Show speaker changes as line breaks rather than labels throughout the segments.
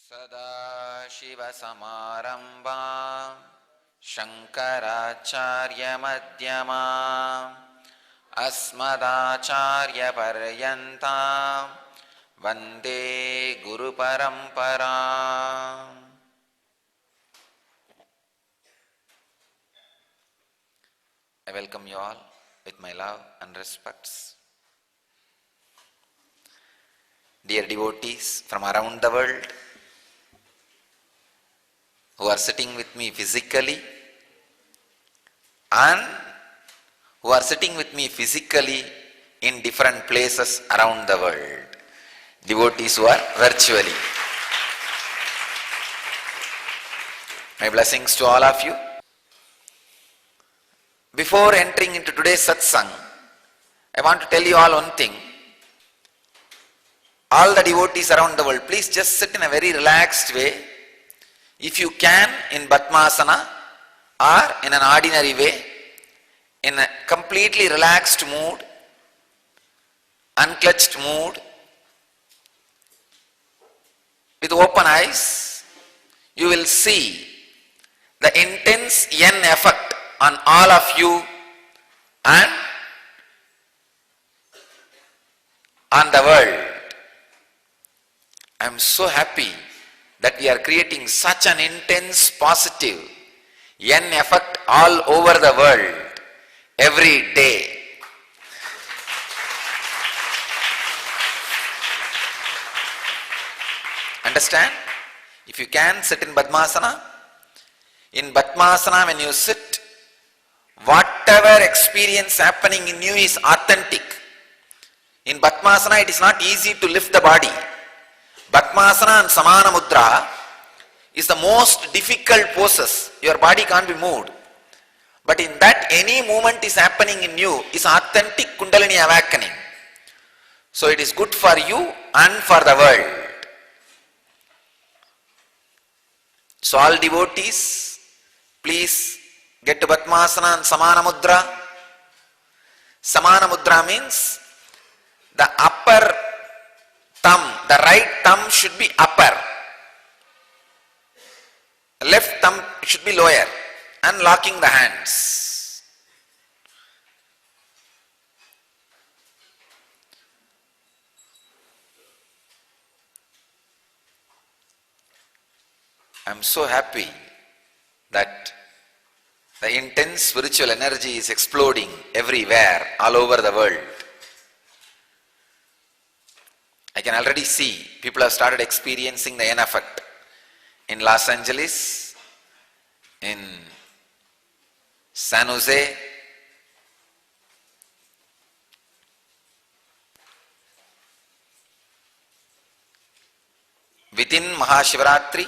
सदाशिवसमारम्भां शङ्कराचार्यमध्यमाम् अस्मदाचार्यपर्यन्तां वन्दे गुरुपरम्पराम्. I welcome you all with my love and respects. Dear devotees from around the world who are sitting with me physically and who are sitting with me physically in different places around the world. Devotees who are virtually. My blessings to all of you. Before entering into today's satsang, I want to tell you all one thing. All the devotees around the world, please just sit in a very relaxed way. If you can, in Padmasana or in an ordinary way, in a completely relaxed mood, unclutched mood, with open eyes, you will see the intense yen effect on all of you and on the world. I am so happy that we are creating such an intense positive yen effect all over the world every day. Understand? If you can, sit in Padmasana. In Padmasana, when you sit, whatever experience happening in you is authentic. In Padmasana, it is not easy to lift the body. Padmasana and Samana Mudra is the most difficult poses. Your body can't be moved. But in that, any movement is happening in you is authentic Kundalini awakening. So it is good for you and for the world. So all devotees, please get to Padmasana and Samana Mudra. Samana Mudra means the upper thumb, the right thumb should be upper, left thumb should be lower, and locking the hands. I am so happy that the intense spiritual energy is exploding everywhere, all over the world. I can already see people have started experiencing the yen effect in Los Angeles, in San Jose, within Mahashivaratri,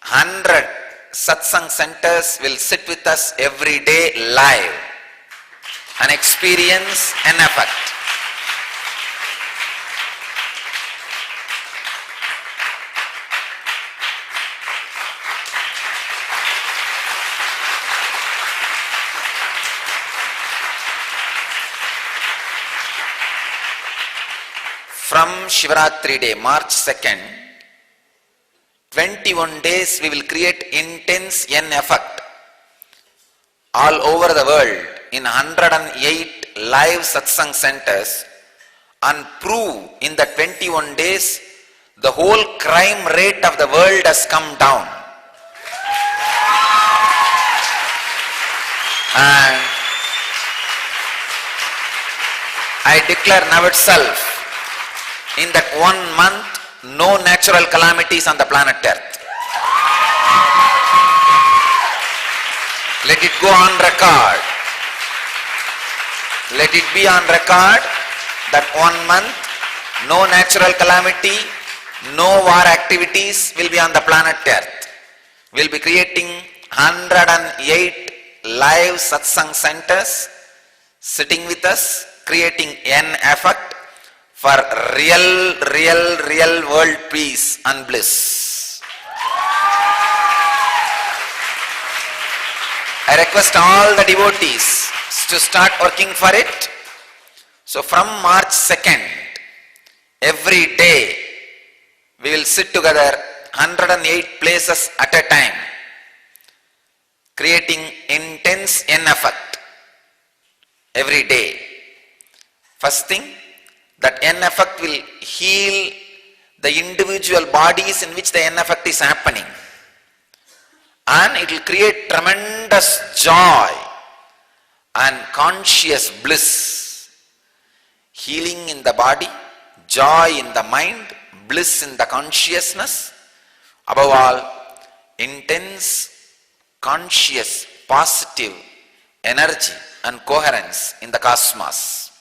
100 satsang centers will sit with us every day live and experience an effect. From Shivaratri day, March 2nd, 21 days we will create intense yen effect all over the world in 108 live satsang centers and prove in the 21 days the whole crime rate of the world has come down. And I declare now itself, in that 1 month, no natural calamities on the planet Earth. Let it go on record. Let it be on record that 1 month, no natural calamity, no war activities will be on the planet Earth. We'll be creating 108 live satsang centers, sitting with us, creating yen effect for real world peace and bliss. I request all the devotees to start working for it. So from March 2nd, every day We will sit together 108 places at a time, creating intense N effect every day. First thing, that N effect will heal the individual bodies in which the N effect is happening. And it will create tremendous joy and conscious bliss. Healing in the body, joy in the mind, bliss in the consciousness. Above all, intense, conscious, positive energy and coherence in the cosmos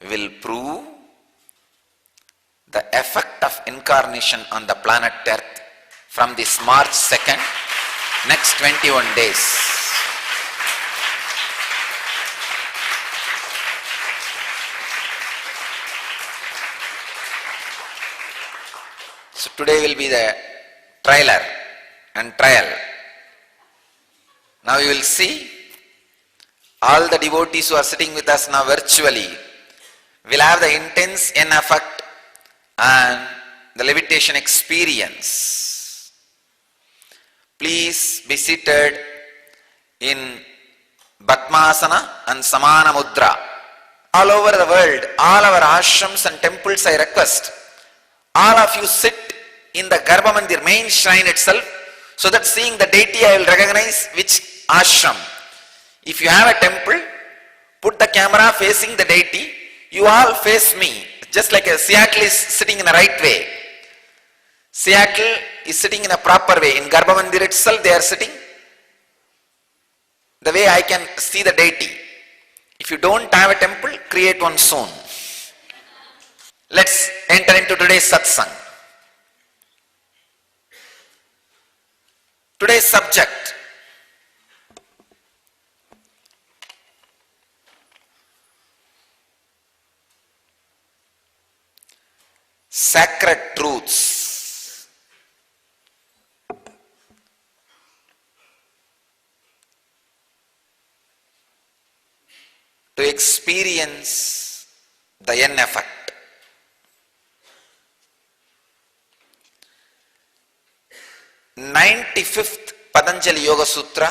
will prove the effect of incarnation on the planet Earth from this March 2nd, next 21 days. So today will be the trailer and trial. Now you will see all the devotees who are sitting with us now virtually will have the intense N effect and the levitation experience. Please be seated in Padmasana and Samana Mudra. All over the world, all our ashrams and temples, I request all of you sit in the Garbha Mandir main shrine itself, so that seeing the deity I will recognize which ashram. If you have a temple, put the camera facing the deity, you all face me, just like a Seattle is sitting in the right way. Seattle is sitting in a proper way. In Garbha Mandir itself they are sitting the way I can see the deity. If you don't have a temple, create one soon. Let's enter into today's satsang. Today's subject: sacred truths. To experience the N effect. 95th Patanjali Yoga Sutra,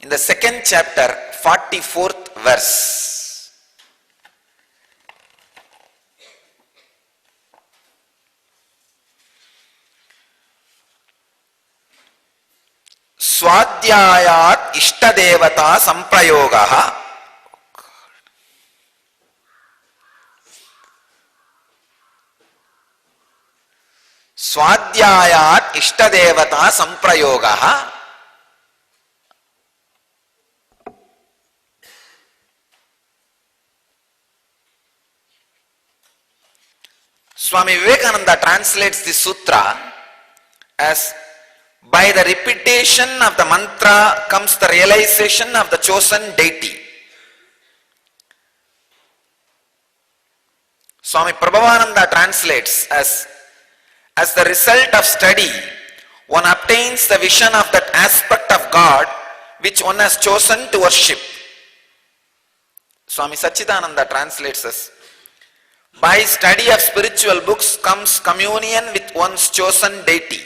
in the second chapter, 44th verse. Swadhyayat Ishtadevata Samprayogaha. Swadhyayat Ishtadevata Samprayogaha. Swami Vivekananda translates this sutra as, by the repetition of the mantra comes the realization of the chosen deity. Swami Prabhavananda translates as the result of study, one obtains the vision of that aspect of God which one has chosen to worship. Swami Satchidananda translates as, by study of spiritual books comes communion with one's chosen deity.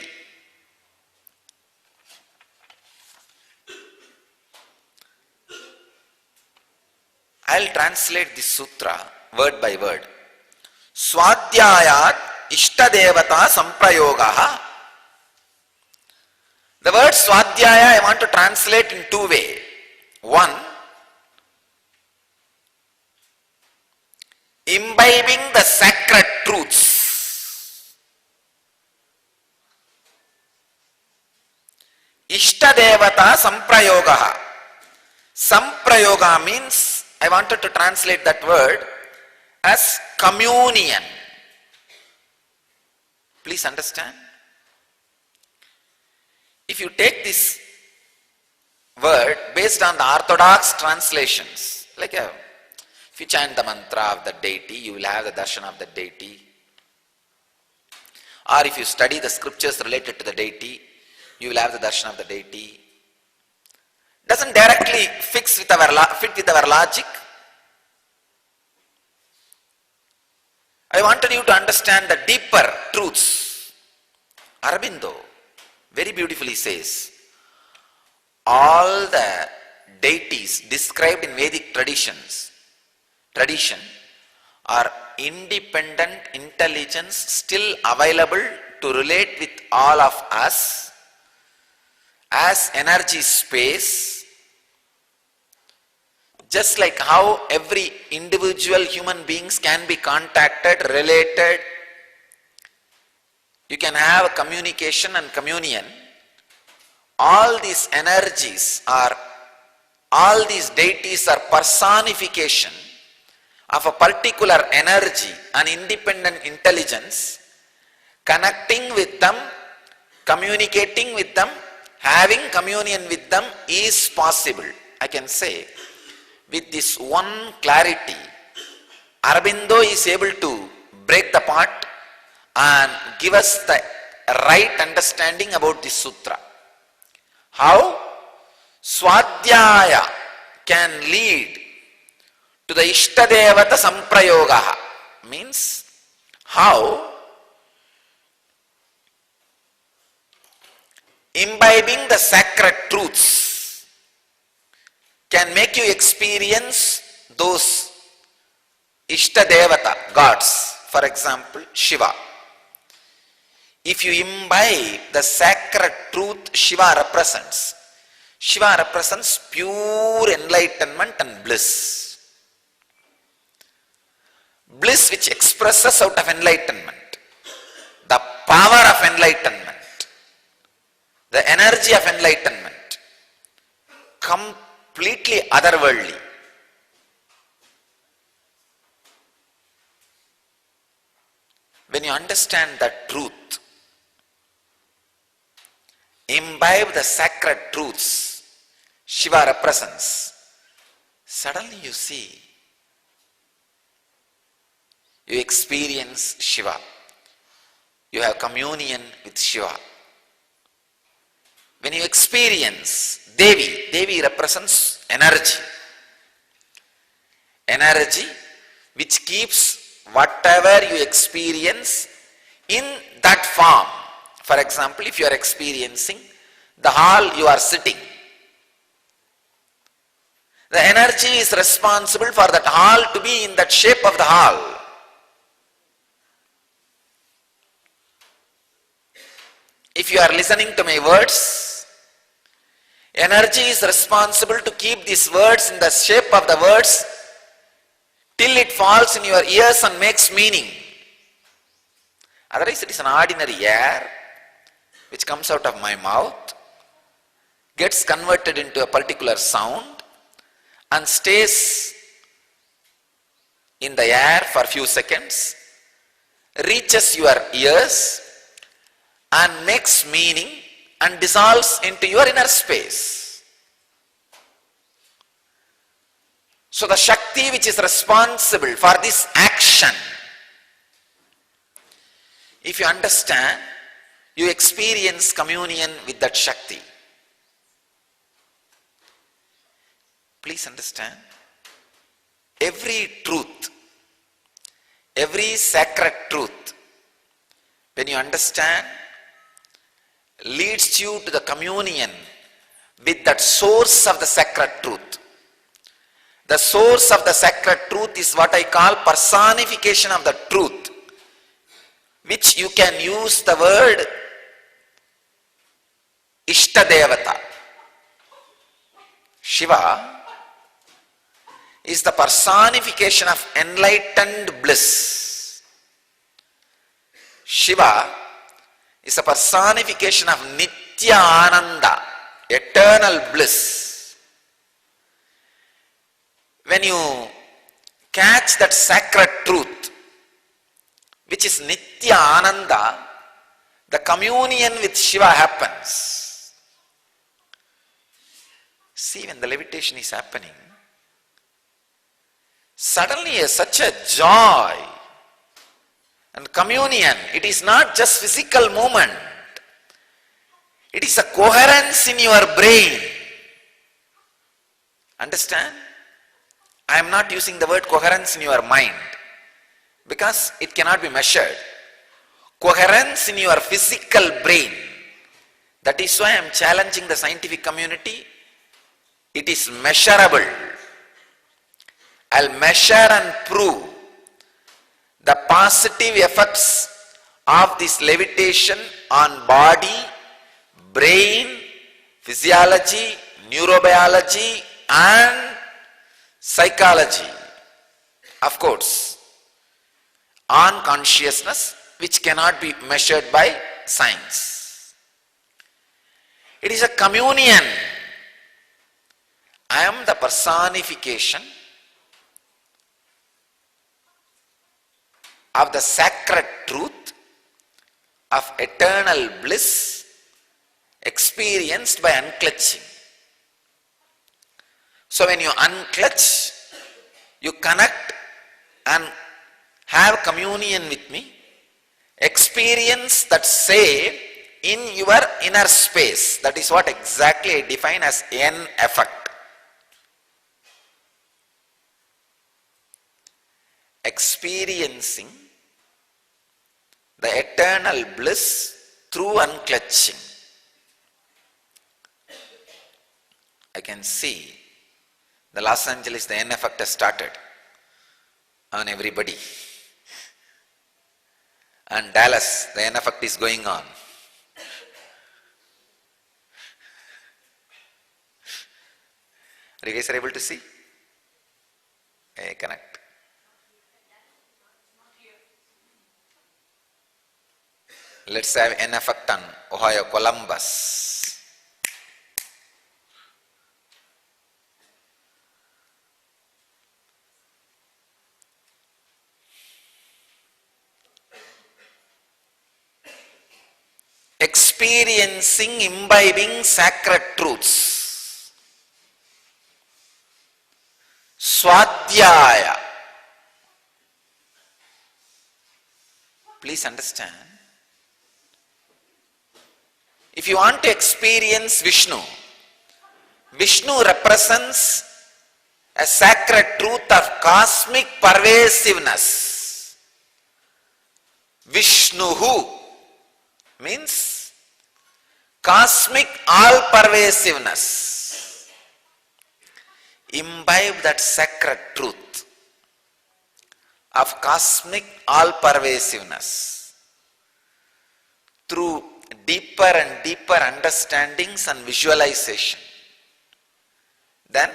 I'll translate this sutra word by word. Swadhyayat Ishtadevata Samprayogaha. The word Swadhyaya I want to translate in two ways. One, imbibing the sacred truths. Ishtadevata Samprayogaha. Samprayoga means, I wanted to translate that word as communion. Please understand. If you take this word based on the orthodox translations, like if you chant the mantra of the deity, you will have the darshan of the deity. Or if you study the scriptures related to the deity, you will have the darshan of the deity. Doesn't directly fit with our logic. I wanted you to understand the deeper truths. Aurobindo very beautifully says, all the deities described in Vedic tradition are independent intelligence still available to relate with all of us as energy space, just like how every individual human beings can be contacted, related, you can have a communication and communion. All these energies all these deities are personification of a particular energy, an independent intelligence, connecting with them, communicating with them, having communion with them is possible. I can say with this one clarity, Aurobindo is able to break the part and give us the right understanding about this sutra. How Swadhyaya can lead to the Ishtadevata Samprayogaha, means how imbibing the sacred truths can make you experience those Ishtadevata gods, for example Shiva. If you imbibe the sacred truth Shiva represents pure enlightenment and bliss. Bliss which expresses out of enlightenment, the power of enlightenment, the energy of enlightenment, completely otherworldly. When you understand that truth, imbibe the sacred truths Shiva represents, suddenly you see, you experience Shiva, you have communion with Shiva. When you experience Devi represents energy which keeps whatever you experience in that form. For example, if you are experiencing the hall you are sitting, the energy is responsible for that hall to be in that shape of the hall. If you are listening to my words, energy is responsible to keep these words in the shape of the words till it falls in your ears and makes meaning. Otherwise it is an ordinary air which comes out of my mouth, gets converted into a particular sound and stays in the air for a few seconds, reaches your ears and makes meaning and dissolves into your inner space. So the Shakti which is responsible for this action, if you understand, you experience communion with that Shakti. Please understand, every truth, every sacred truth, when you understand, leads you to the communion with that source of the sacred truth. The source of the sacred truth is what I call personification of the truth, which you can use the word Ishtadevata. Shiva is the personification of enlightened bliss. Shiva is a personification of Nitya Ananda, eternal bliss. When you catch that sacred truth, which is Nitya Ananda, the communion with Shiva happens. See, when the levitation is happening, suddenly such a joy and communion. It is not just physical movement. It is a coherence in your brain. Understand? I am not using the word coherence in your mind. because it cannot be measured. Coherence in your physical brain. That is why I am challenging the scientific community. It is measurable. I'll measure and prove the positive effects of this levitation on body, brain, physiology, neurobiology and psychology. Of course, on consciousness, which cannot be measured by science. It is a communion. I am the personification of the sacred truth of eternal bliss experienced by unclutching. So when you unclutch, you connect and have communion with me, experience that same in your inner space. That is what exactly I define as N effect. Experiencing the eternal bliss through unclutching. I can see the Los Angeles, the N effect has started on everybody. And Dallas, the N effect is going on. Are you guys able to see? Connect. Let's have N effect on Ohio, Columbus. Experiencing, imbibing sacred truths. Swadhyaya. Please understand. If you want to experience Vishnu, Vishnu represents a sacred truth of cosmic pervasiveness. Vishnuhu means cosmic all-pervasiveness. Imbibe that sacred truth of cosmic all-pervasiveness through deeper and deeper understandings and visualization. Then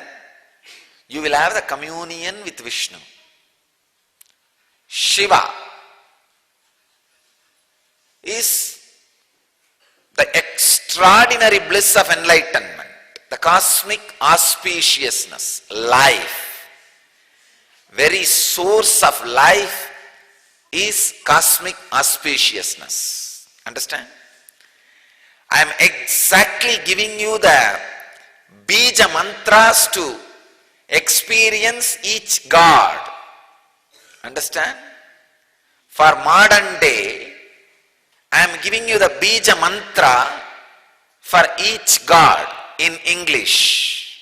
you will have the communion with Vishnu. Shiva is the extraordinary bliss of enlightenment, the cosmic auspiciousness, life. Very source of life is cosmic auspiciousness. Understand? I am exactly giving you the bija mantras to experience each God. Understand? For modern day, I am giving you the bija mantra for each God in English.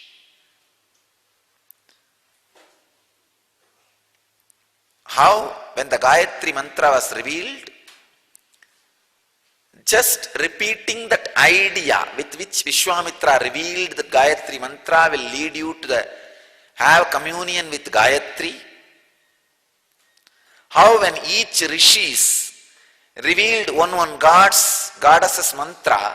How? When the Gayatri mantra was revealed, just repeating that idea with which Vishwamitra revealed the Gayatri mantra will lead you to have communion with Gayatri. How when each rishis revealed one goddess's mantra,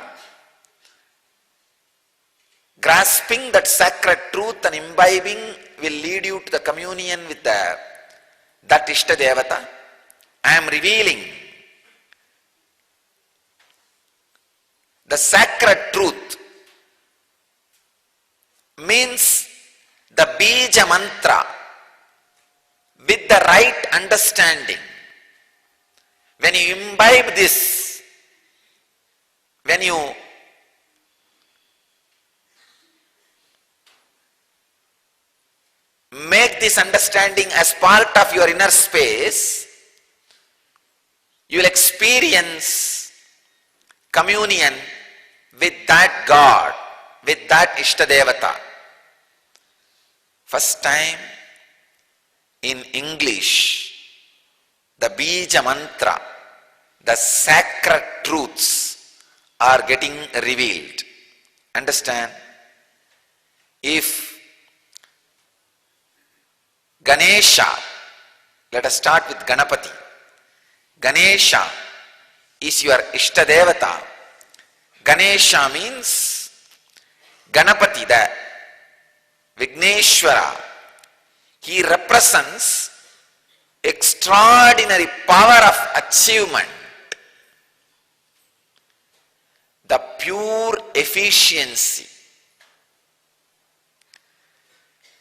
grasping that sacred truth and imbibing will lead you to the communion with that Ishta Devata. I am revealing the sacred truth means the bija mantra with the right understanding. When you imbibe this, when you make this understanding as part of your inner space, you will experience communion with that God, with that Ishta Devata. First time in English, the bija mantra, the sacred truths are getting revealed. Understand? If Ganesha, let us start with Ganapati. Ganesha is your Ishtadevata. Ganesha means Ganapati, the Vigneshwara. He represents extraordinary power of achievement, the pure efficiency.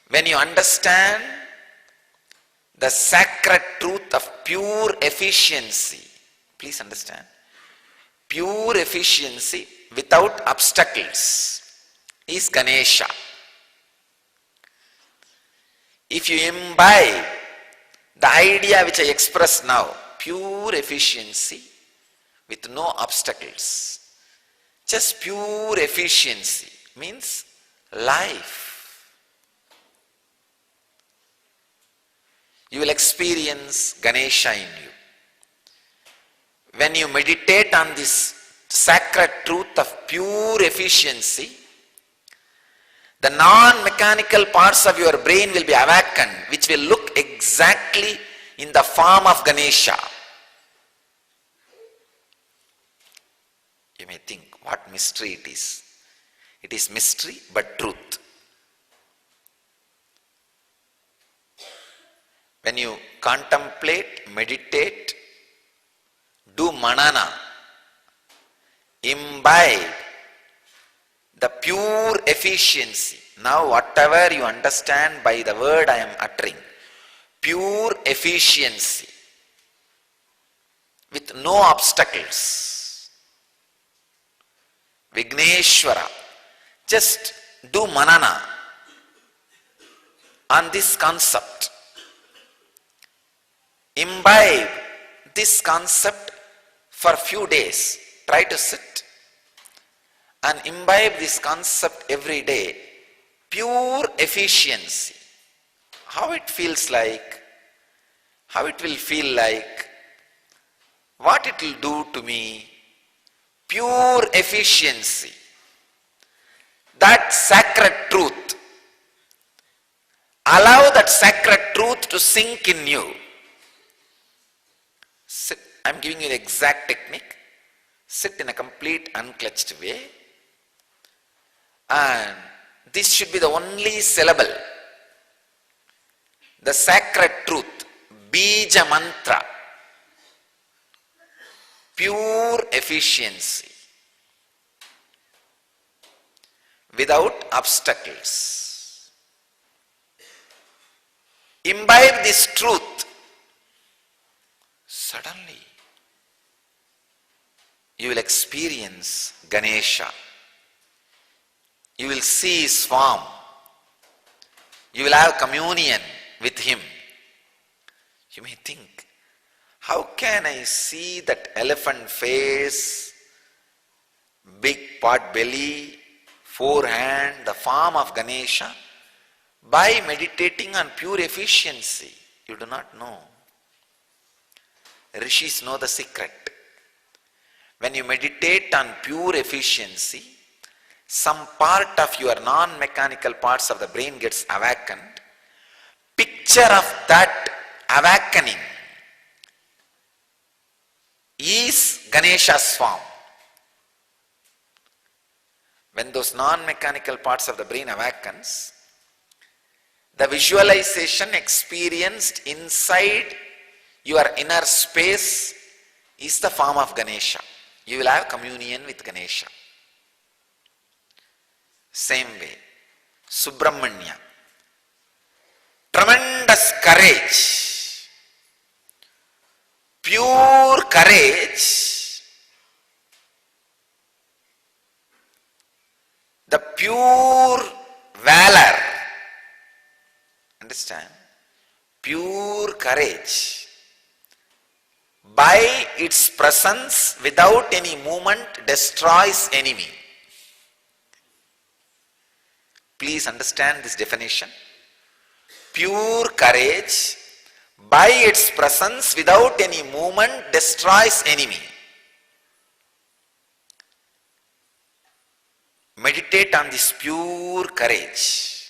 When you understand the sacred truth of pure efficiency, please understand, pure efficiency without obstacles is Ganesha. If you imbibe the idea which I express now, pure efficiency with no obstacles, just pure efficiency means life. You will experience Ganesha in you. When you meditate on this sacred truth of pure efficiency, the non-mechanical parts of your brain will be awakened, which will look exactly in the form of Ganesha. You may think, what mystery it is. It is mystery but truth. When you contemplate, meditate, do manana, imbibe the pure efficiency. Now whatever you understand by the word I am uttering, pure efficiency with no obstacles. Vigneshwara, just do manana on this concept. Imbibe this concept for a few days. Try to sit and imbibe this concept every day. Pure efficiency. How it feels like, how it will feel like, what it will do to me. Pure efficiency. That sacred truth. Allow that sacred truth to sink in you. Sit. I am giving you the exact technique. Sit in a complete unclutched way. And this should be the only syllable. The sacred truth. Bija mantra. Pure efficiency. Without obstacles. Imbibe this truth. Suddenly, you will experience Ganesha. You will see his form. You will have communion with him. You may think, how can I see that elephant face, big pot belly, forehand, the form of Ganesha? By meditating on pure efficiency. You do not know. Rishis know the secret. When you meditate on pure efficiency, some part of your non-mechanical parts of the brain gets awakened. Picture of that awakening is Ganesha's form. When those non-mechanical parts of the brain awakens, the visualization experienced inside your inner space is the form of Ganesha. You will have communion with Ganesha. Same way, Subramanya. Tremendous courage, pure courage, the pure valor. Understand? Pure courage. By its presence, without any movement, destroys enemy. Please understand this definition. Pure courage, by its presence without any movement destroys enemy. Meditate on this pure courage,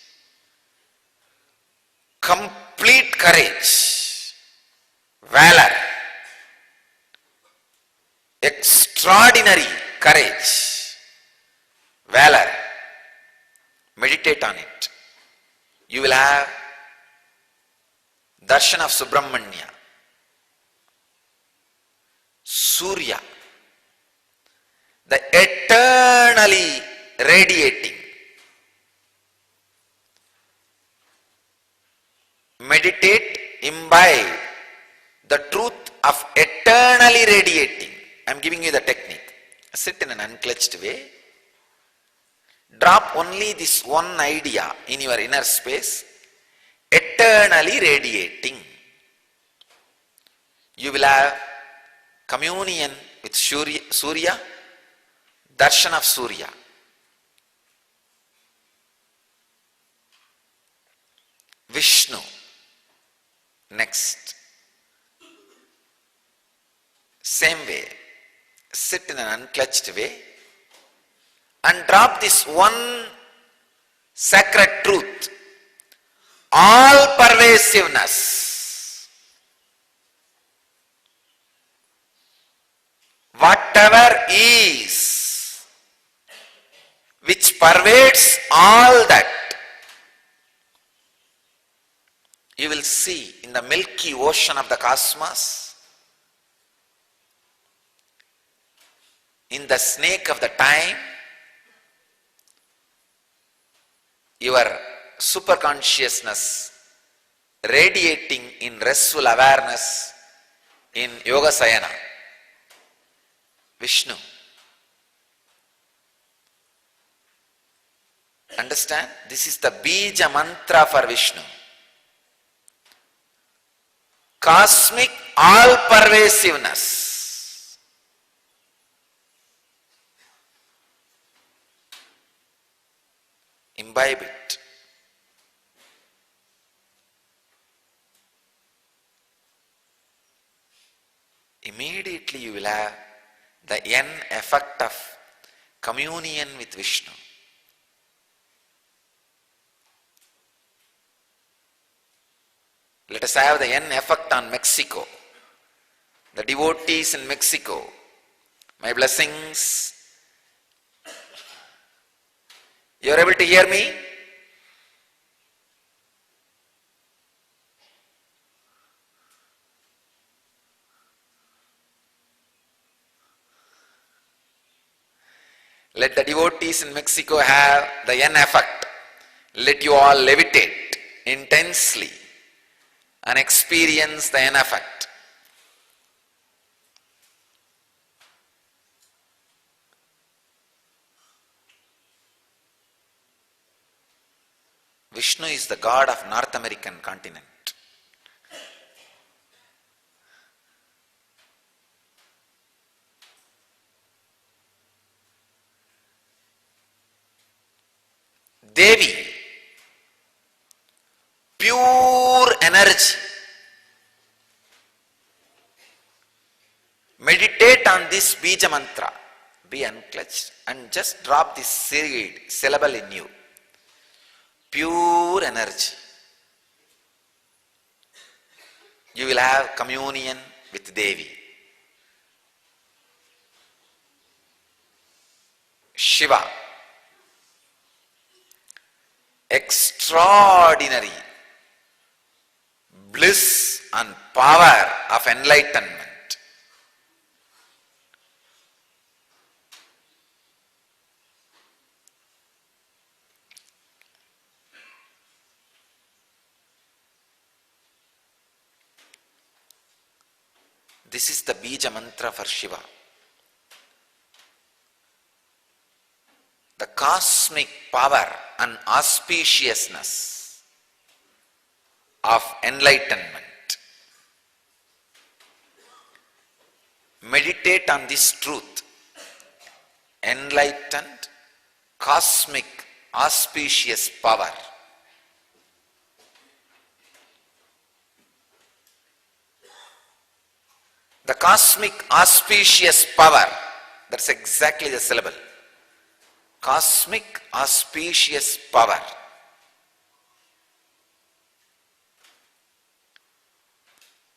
complete courage, valor, extraordinary courage, valor. Meditate on it. You will have darshan of Subramanya, Surya, the eternally radiating. Meditate, imbibe the truth of eternally radiating. I am giving you the technique. Sit in an unclutched way. Drop only this one idea in your inner space, eternally radiating. You will have communion with Surya, darshan of Surya. Vishnu. Next. Same way. Sit in an unclutched way and drop this one sacred truth. All pervasiveness. Whatever is, which pervades all that, you will see in the milky ocean of the cosmos, in the snake of the time, your superconsciousness radiating in restful awareness in Yoga Sayana. Vishnu. Understand? This is the Bija mantra for Vishnu. Cosmic all pervasiveness. Imbibe it. Immediately you will have the N effect of communion with Vishnu. Let us have the N effect on Mexico. The devotees in Mexico. My blessings. You are able to hear me? Let the devotees in Mexico have the N effect. Let you all levitate intensely and experience the N effect. Vishnu is the god of North American continent. Devi, pure energy. Meditate on this Bija mantra. Be unclutched and just drop this syllable in you. Pure energy. You will have communion with Devi. Shiva. Extraordinary bliss and power of enlightenment. This is the Bija mantra for Shiva. The cosmic power and auspiciousness of enlightenment. Meditate on this truth. Enlightened, cosmic, auspicious power. The cosmic auspicious power, that's exactly the syllable. Cosmic auspicious power.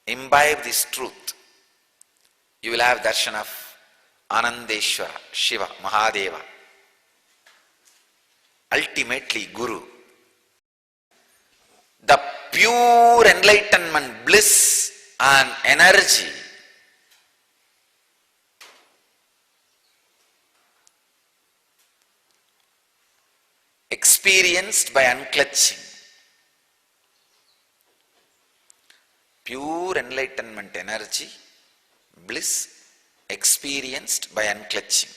Imbibe this truth. You will have darshan of Anandeshwara, Shiva, Mahadeva. Ultimately Guru. The pure enlightenment, bliss and energy experienced by unclutching. Pure enlightenment energy, bliss experienced by unclutching.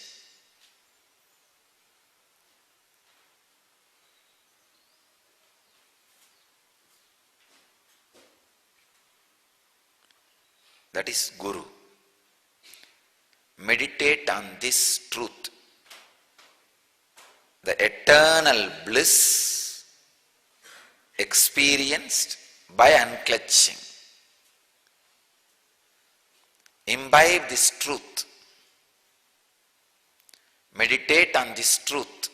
That is Guru. Meditate on this truth. The eternal bliss experienced by unclutching. Imbibe this truth. Meditate on this truth.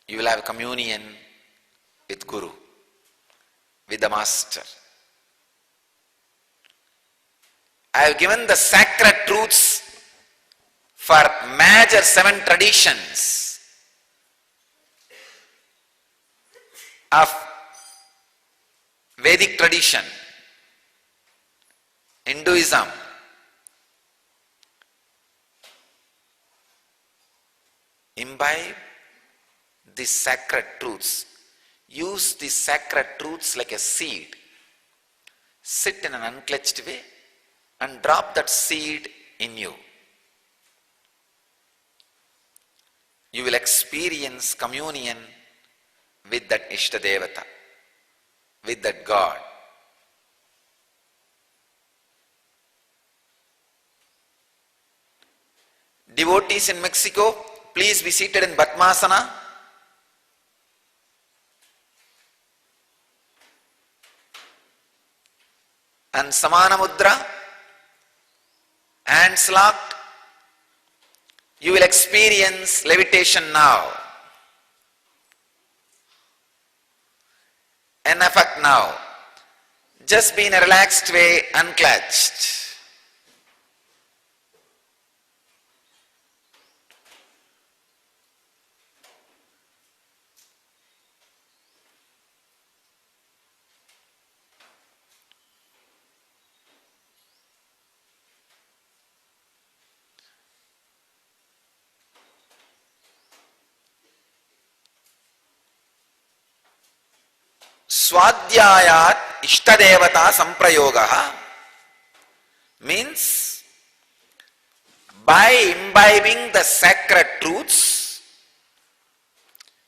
You will have communion with Guru, with the Master. I have given the sacred truths for major 7 traditions of Vedic tradition, Hinduism, imbibe these sacred truths. Use these sacred truths like a seed. Sit in an unclutched way and drop that seed in you. You will experience communion with that Ishtadevata, with that God. Devotees in Mexico, please be seated in Padmasana. And Samana Mudra, hands locked. You will experience levitation now. An effect now. Just be in a relaxed way, unclutched. Swadhyayat Ishtadevata Samprayogaha means by imbibing the sacred truths,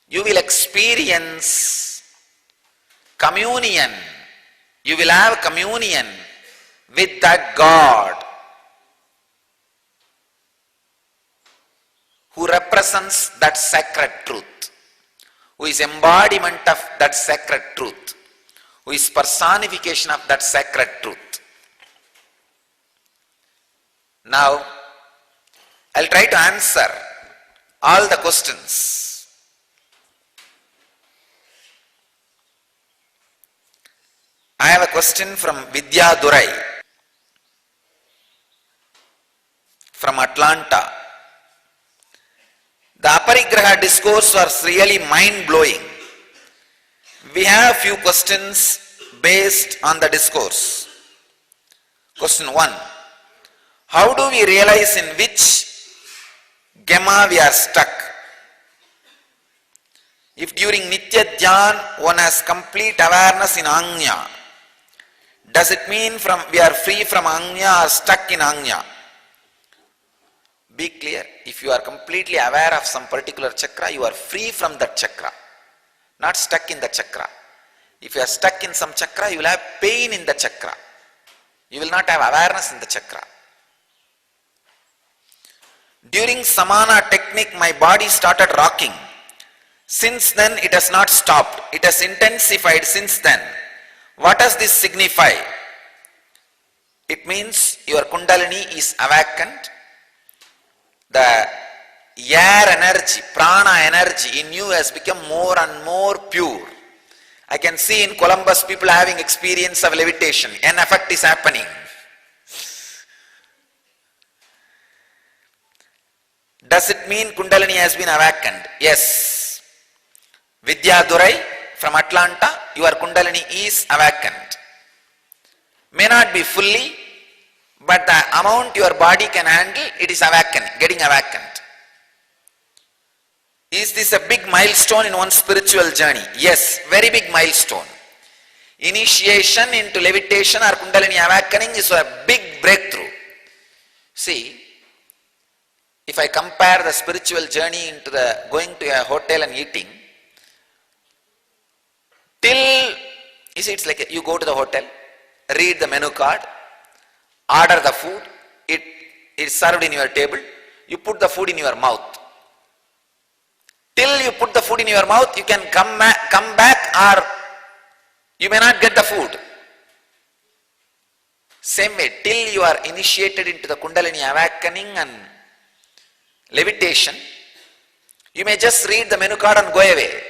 you will experience communion. You will have communion with that God who represents that sacred truth, who is embodiment of that sacred truth, who is personification of that sacred truth. Now, I'll try to answer all the questions. I have a question from Vidya Durai from Atlanta. The Aparigraha discourse was really mind-blowing. We have a few questions based on the discourse. Question 1. How do we realize in which Gema we are stuck? If during Nitya Dhyan one has complete awareness in Agnya, does it mean we are free from Agnya or stuck in Agnya? Be clear, if you are completely aware of some particular chakra, you are free from that chakra, not stuck in the chakra. If you are stuck in some chakra, you will have pain in the chakra. You will not have awareness in the chakra. During Samana technique, my body started rocking. Since then, it has not stopped. It has intensified since then. What does this signify? It means your Kundalini is awakened. The air energy, prana energy in you has become more and more pure. I can see in Columbus people having experience of levitation. An effect is happening. Does it mean Kundalini has been awakened? Yes. Vidya Durai from Atlanta, your Kundalini is awakened. May not be fully, but the amount your body can handle, it is awakened, getting awakened. Is this a big milestone in one's spiritual journey? Yes, very big milestone. Initiation into levitation or Kundalini awakening is a big breakthrough. See, if I compare the spiritual journey into the going to a hotel and eating, till, you see, it's like you go to the hotel, read the menu card, order the food, it is served in your table, you put the food in your mouth. Till you put the food in your mouth, you can come back or you may not get the food. Same way, till you are initiated into the Kundalini awakening and levitation, you may just read the menu card and go away.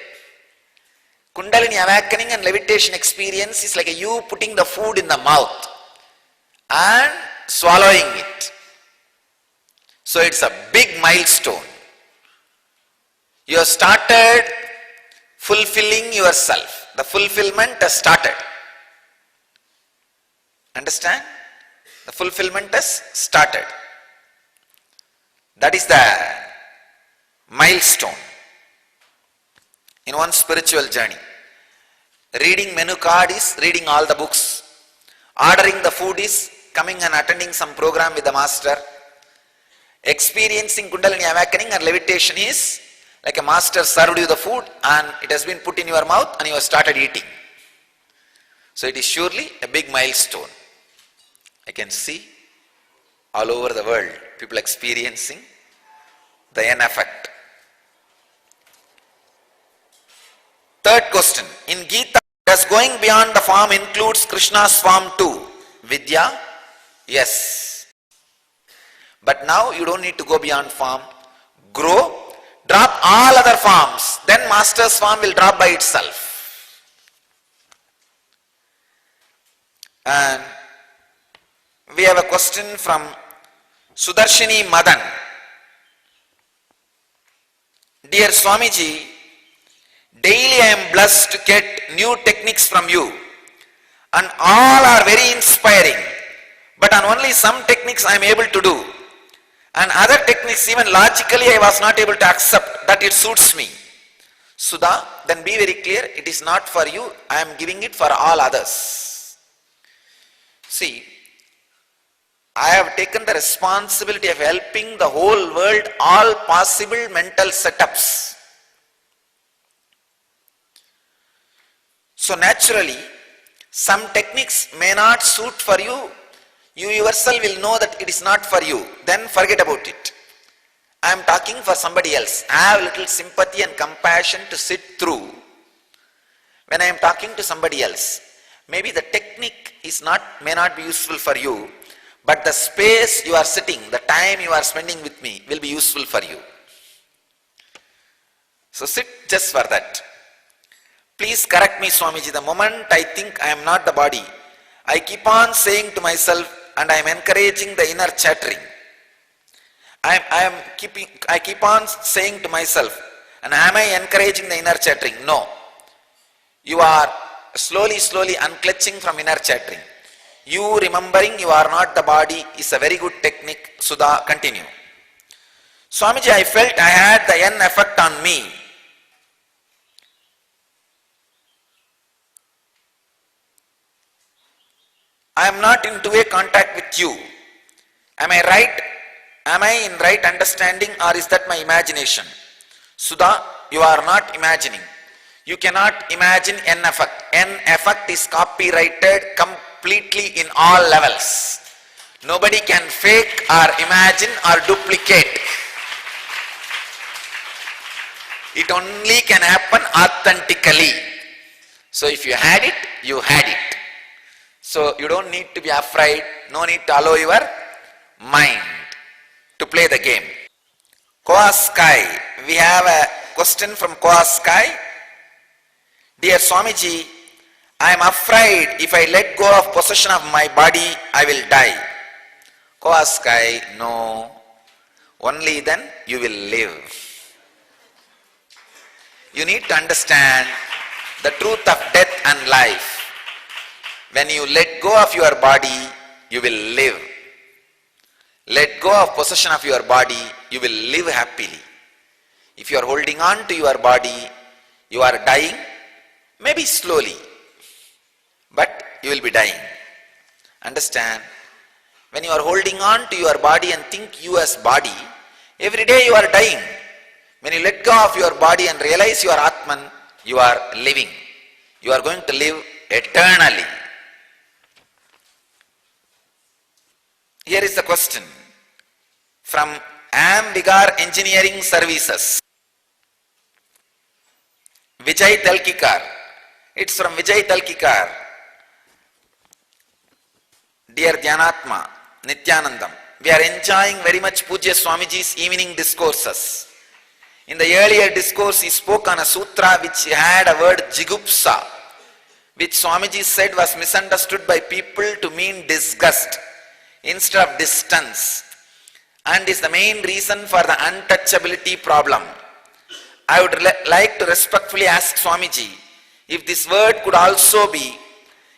Kundalini awakening and levitation experience is like you putting the food in the mouth and swallowing it. So it's a big milestone. You have started fulfilling yourself. The fulfillment has started. Understand? The fulfillment has started. That is the milestone in one's spiritual journey. Reading menu card is reading all the books. Ordering the food is coming and attending some program with the master. Experiencing Kundalini awakening or levitation is like a master served you the food and it has been put in your mouth and you have started eating. So it is surely a big milestone. I can see all over the world people experiencing the N effect. Third question. In Gita, does going beyond the form includes Krishna's form too? Vidya? Yes. But now you don't need to go beyond form. Grow. Drop all other forms, then master's form will drop by itself. And we have a question from Sudarshini Madan. Dear Swamiji, daily I am blessed to get new techniques from you and all are very inspiring, but on only some techniques I am able to do. And other techniques, even logically, I was not able to accept that it suits me. Sudha, then be very clear, it is not for you, I am giving it for all others. See, I have taken the responsibility of helping the whole world, all possible mental setups. So naturally, some techniques may not suit for you. You yourself will know that it is not for you. Then forget about it. I am talking for somebody else. I have little sympathy and compassion to sit through. When I am talking to somebody else, maybe the technique may not be useful for you, but the space you are sitting, the time you are spending with me will be useful for you. So sit just for that. Please correct me, Swamiji. The moment I think I am not the body, I keep on saying to myself, and I am encouraging the inner chattering. I keep on saying to myself, and am I encouraging the inner chattering? No. You are slowly unclutching from inner chattering. You remembering you are not the body is a very good technique. Sudha, continue. Swamiji, I felt I had the N effect on me. I am not in two-way contact with you. Am I right? Am I in right understanding, or is that my imagination? Sudha, you are not imagining. You cannot imagine N effect. N effect is copyrighted completely in all levels. Nobody can fake or imagine or duplicate. It only can happen authentically. So if you had it, you had it. So you don't need to be afraid, no need to allow your mind to play the game. Koa Sky, we have a question from Koa Sky. Dear Swamiji, I am afraid if I let go of possession of my body, I will die. Koa Sky, no, only then you will live. You need to understand the truth of death and life. When you let go of your body, you will live. Let go of possession of your body, you will live happily. If you are holding on to your body, you are dying, maybe slowly, but you will be dying. Understand? When you are holding on to your body and think you as body, every day you are dying. When you let go of your body and realize you are Atman, you are living. You are going to live eternally. Here is the question from Ambigar Engineering Services. Vijay Talkikar. It's from Vijay Talkikar. Dear Dhyanatma, Nityanandam, we are enjoying very much Pujya Swamiji's evening discourses. In the earlier discourse, he spoke on a sutra which had a word jigupsa, which Swamiji said was misunderstood by people to mean disgust instead of distance, and is the main reason for the untouchability problem. I would like to respectfully ask Swamiji if this word could also be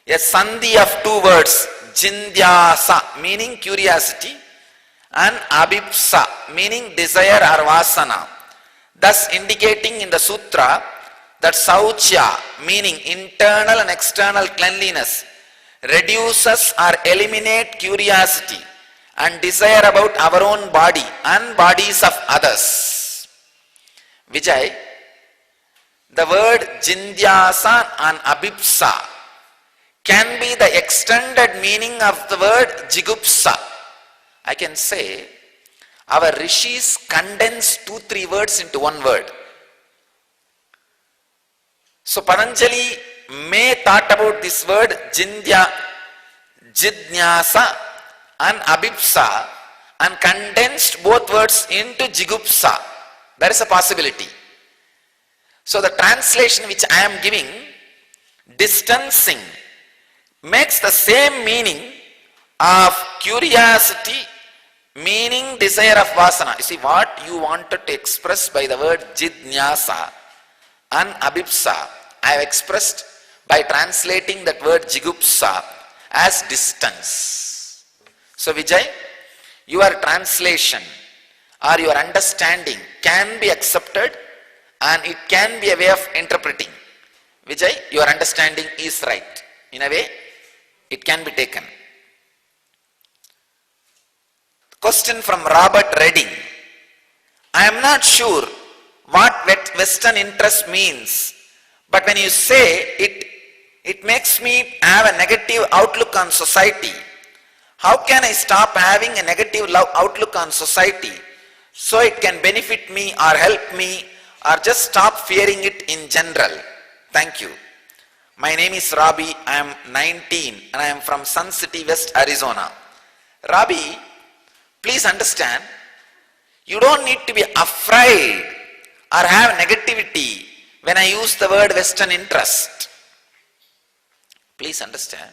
a sandhi of two words, jindhyasa meaning curiosity and abhipsa meaning desire or vasana, thus indicating in the sutra that sauchya meaning internal and external cleanliness reduces or eliminate curiosity and desire about our own body and bodies of others. Vijay, the word jindhyasa and abhipsa can be the extended meaning of the word jigupsa. I can say our rishis condense 2-3 words into one word. So Patanjali may thought about this word jidnyasa and abhipsa and condensed both words into jigupsa. There is a possibility. So the translation which I am giving, distancing, makes the same meaning of curiosity, meaning desire of vasana. You see what you wanted to express by the word jidnyasa and abhipsa, I have expressed by translating that word jigupsa as distance. So Vijay, your translation or your understanding can be accepted and it can be a way of interpreting. Vijay, your understanding is right. In a way, it can be taken. Question from Robert Redding. I am not sure what Western interest means, but when you say it, it makes me have a negative outlook on society. How can I stop having a negative outlook on society so it can benefit me or help me, or just stop fearing it in general? Thank you. My name is Rabi. I am 19 and I am from Sun City, West Arizona. Rabi, please understand, you don't need to be afraid or have negativity when I use the word Western interest. Please understand.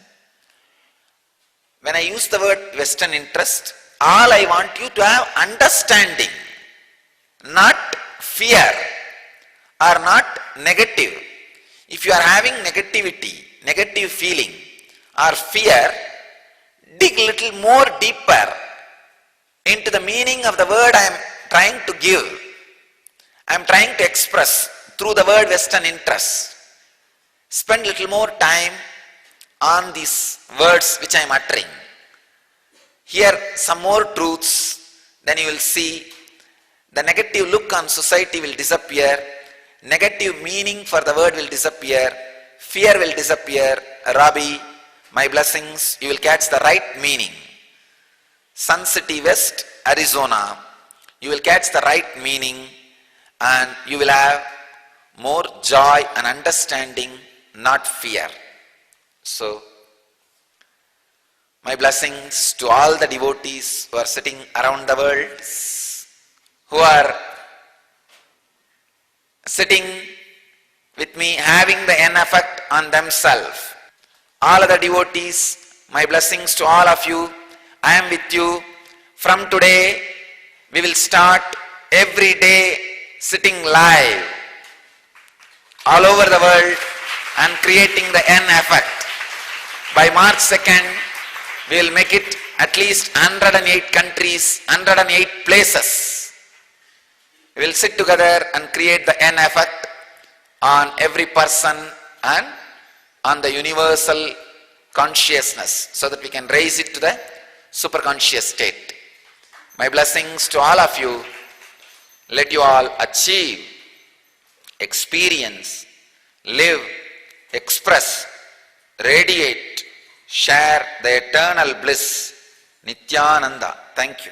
When I use the word Western interest, all I want you to have understanding, not fear or not negative. If you are having negativity, negative feeling or fear, dig little more deeper into the meaning of the word I am trying to give. I am trying to express through the word Western interest. Spend little more time on these words which I am uttering. Hear some more truths, then you will see the negative look on society will disappear, negative meaning for the word will disappear, fear will disappear. Rabi, my blessings, you will catch the right meaning. Sun City, West Arizona, you will catch the right meaning and you will have more joy and understanding, not fear. So, My blessings to all the devotees who are sitting around the world, who are sitting with me, having the N effect on themselves. All other devotees, my blessings to all of you. I am with you. From today, we will start every day sitting live all over the world and creating the N effect. By March 2nd, we will make it at least 108 countries, 108 places. We will sit together and create the N effect on every person and on the universal consciousness, so that we can raise it to the superconscious state. My blessings to all of you. Let you all achieve, experience, live, express, radiate, share the eternal bliss, Nityananda. Thank you.